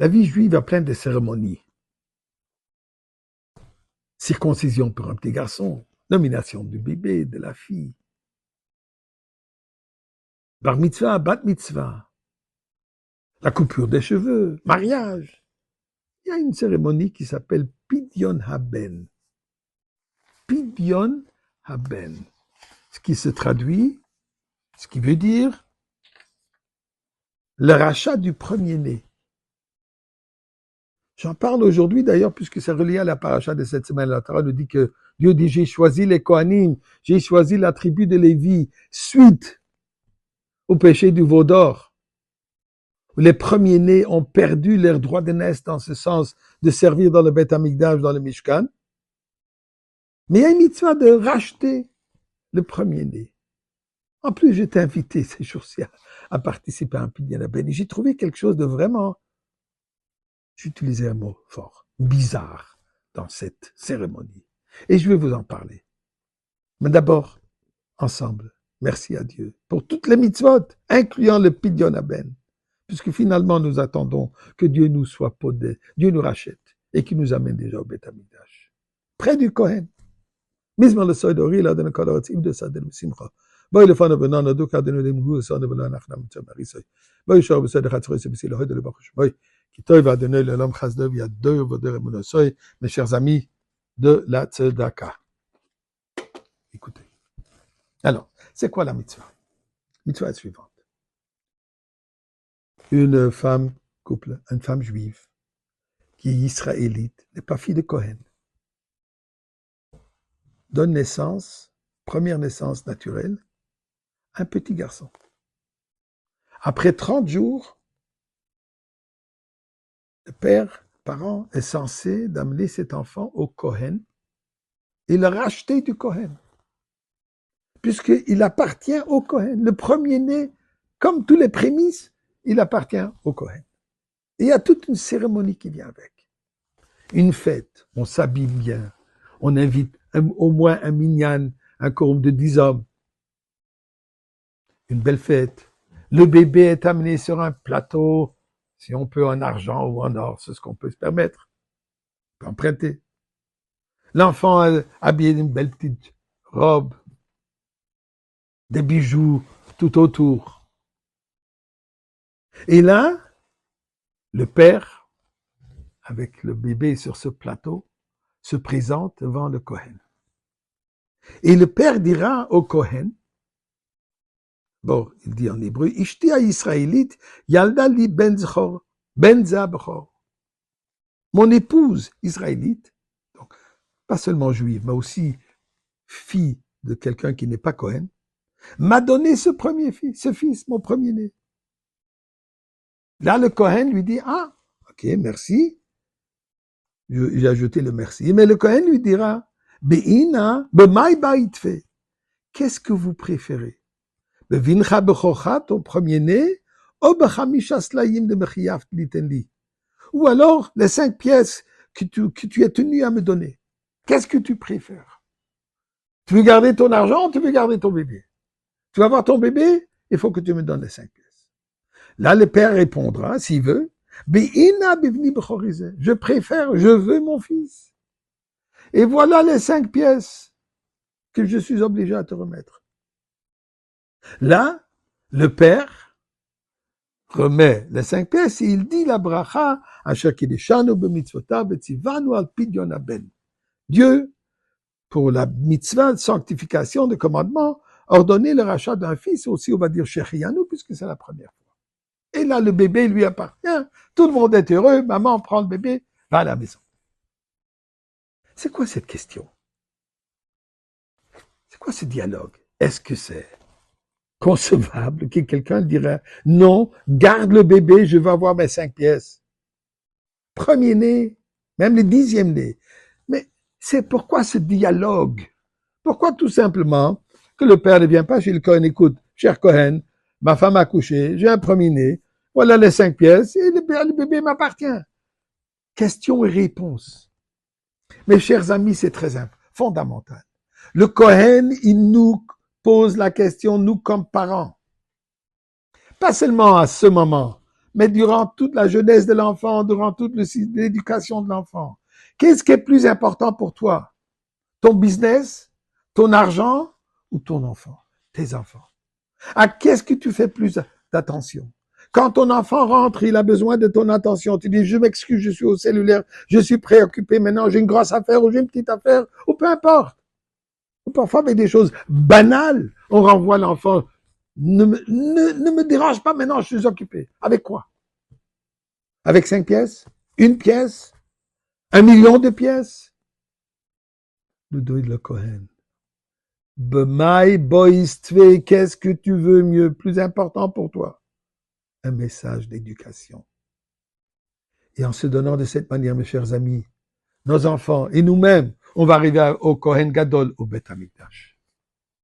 La vie juive a plein de cérémonies. Circoncision pour un petit garçon, nomination du bébé, de la fille. Bar mitzvah, bat mitzvah. La coupure des cheveux, mariage. Il y a une cérémonie qui s'appelle Pidyon Haben. Pidyon Haben. Ce qui se traduit, ce qui veut dire le rachat du premier-né. J'en parle aujourd'hui d'ailleurs puisque c'est relié à la paracha de cette semaine. La Torah nous dit que Dieu dit j'ai choisi les Kohanim, j'ai choisi la tribu de Lévi suite au péché du veau d'or. Les premiers-nés ont perdu leur droit de naissance dans ce sens de servir dans le Beth Amikdash, dans le Mishkan. Mais il y a une mitzvah de racheter le premier-né. En plus, j'étais invité ces jours-ci à participer à un Pidyon Haben. Et j'ai trouvé quelque chose de vraiment, j'utilisais un mot fort, bizarre dans cette cérémonie. Et je vais vous en parler. Mais d'abord, ensemble, merci à Dieu pour toutes les mitzvot, incluant le Pidyon Haben. Puisque finalement, nous attendons que Dieu nous soit podé, Dieu nous rachète et qu'il nous amène déjà au Beth Amikdash. Près du Kohen. Mizmor le soy d'ori, là, de nos kolorat, im de sadel, simcha. Boy le fan of banana, do kadenu dem hu, son of banana, nachnam, tzamarisoy. Boy shor, besed, chatzroy, sebisi, le hoy de le bachush. Boy, qui toy va donner le lam chasdev, il y a deux vodeur et monosoy, mes chers amis de la tzedaka. Écoutez. Alors, c'est quoi la mitzvah? Mitzvah est suivante. Une femme, couple, une femme juive, qui est israélite, n'est pas fille de Cohen, donne naissance, première naissance naturelle, à un petit garçon. Après 30 jours, le père, parent, est censé d'amener cet enfant au Cohen et le racheter du Cohen, puisqu'il appartient au Cohen. Le premier-né, comme tous les prémices, il appartient au Cohen. Et il y a toute une cérémonie qui vient avec. Une fête, on s'habille bien, on invite au moins un minyan, un quorum de 10 hommes. Une belle fête. Le bébé est amené sur un plateau, si on peut en argent ou en or, c'est ce qu'on peut se permettre. On peut emprunter. L'enfant est habillé d'une belle petite robe, des bijoux tout autour. Et là, le père, avec le bébé sur ce plateau, se présente devant le Kohen. Et le père dira au Kohen, bon, il dit en hébreu, Ishti ha-Israélite, yalda li ben zchor, ben zabchor. Mon épouse israélite, donc pas seulement juive, mais aussi fille de quelqu'un qui n'est pas Kohen, m'a donné ce premier fils, ce fils, mon premier-né. Là, le Kohen lui dit, ah, ok, merci. J'ai ajouté le merci. Mais le Kohen lui dira, Be'ina, b'may ba'itfe. Qu'est-ce que vous préférez? Be'vincha b'chocha, ton premier-né, ou b'chamisha slayim de mechiyav litenli. Ou alors, les 5 pièces que tu es tenu à me donner. Qu'est-ce que tu préfères? Tu veux garder ton argent ou tu veux garder ton bébé? Tu vas avoir ton bébé, il faut que tu me donnes les 5 pièces. Là, le père répondra, s'il veut, je préfère, je veux mon fils. Et voilà les 5 pièces que je suis obligé à te remettre. Là, le père remet les 5 pièces et il dit la bracha, Dieu, pour la mitzvah de sanctification, de commandement, ordonné le rachat d'un fils, aussi on va dire Shechianu, puisque c'est la première fois. Et là, le bébé lui appartient, tout le monde est heureux, maman prend le bébé, va à la maison. C'est quoi cette question? C'est quoi ce dialogue? Est-ce que c'est concevable que quelqu'un dirait non, garde le bébé, je veux avoir mes 5 pièces? Premier-né, même le 10e né. Mais c'est pourquoi ce dialogue? Pourquoi tout simplement que le père ne vient pas chez le Cohen, écoute, cher Cohen, ma femme a couché, j'ai un premier-né, voilà les 5 pièces et le bébé m'appartient. Question et réponse. Mes chers amis, c'est très fondamental. Le Cohen, il nous pose la question, nous comme parents. Pas seulement à ce moment, mais durant toute la jeunesse de l'enfant, durant toute l'éducation de l'enfant. Qu'est-ce qui est plus important pour toi? Ton business, ton argent ou ton enfant? Tes enfants. À qu'est-ce que tu fais plus d'attention? Quand ton enfant rentre, il a besoin de ton attention. Tu dis, je m'excuse, je suis au cellulaire, je suis préoccupé maintenant, j'ai une grosse affaire ou j'ai une petite affaire, ou peu importe. Ou parfois avec des choses banales, on renvoie l'enfant. Ne me dérange pas maintenant, je suis occupé. Avec quoi? Avec 5 pièces? Une pièce? 1 million de pièces? Le Doid le Cohen. B'mai boistve, qu'est-ce que tu veux mieux, plus important pour toi? Un message d'éducation. Et en se donnant de cette manière, mes chers amis, nos enfants et nous-mêmes, on va arriver au Kohen Gadol, au Beth Amikdash.